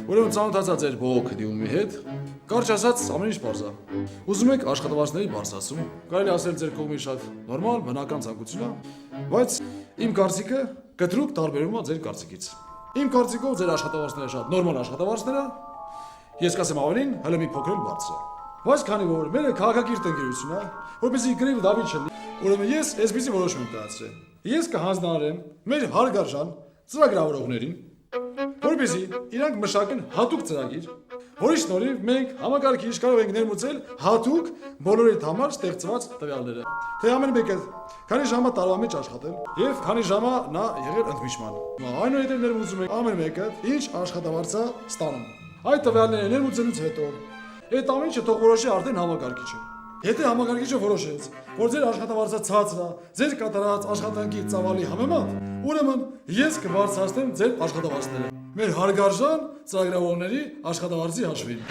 Ուրեմն ծանոթացա ձեր բողոք դիմումի հետ։ Կարճ ասած, ամեն ինչ բարձ է։ Ուզում եք աշխատավարձների բարձրացում։ Կարելի ասել ձեր կողմից շատ նորմալ, բնական ցանկություն է, բայց իմ կարծիքը կտրուկ տարբերվում է ձեր կարծիքից։ Իմ կարծիքով ձեր աշխատավարձները շատ նորմալ աշխատավարձներ է։ Ես կասեմ ավելին, հələ մի փոքր էլ բարձր է։ Բայց քանի որ մերը քաղաքակիրթ ընկերություն է, որպեսզի գրիվ դավիճ չլինի, ուրեմն ես այսպեսի որոշում եմ կայացրել։ Ես կհանձնարարեմ մեր հարգարժան ծրագրավորողներին, որպեսզի իրանք մշակեն հատուկ ծրագիր, որի շնորհիվ մենք համակարգիչ կարող ենք ներմուծել հատուկ բոլորի համար ստեղծված տվյալները։ Թե ամեն մեկը քանի ժամը տարվա մեջ աշխատել եւ քանի ժամը նա եղել ընդմիջման։ Այնուհետև ներմուծում ենք ամեն մեկը ինչ աշխատավարձ է ստանում։ Այդ տվյալները ներմուծելուց հետո այդ ամեն ինչը թող որոշի արդեն համակարգիչը։ Եթե համակարգիչը որոշեց, որ ձեր աշխատավարձը ցածր է, ձեր կատարած աշխատանքի ծավալի համեմատ, ուրեմն ես կբարձրացնեմ ձեր աշխատավարձները։ Մեր հարգարժան ծրագրավորների աշխատավարձի հաշվին։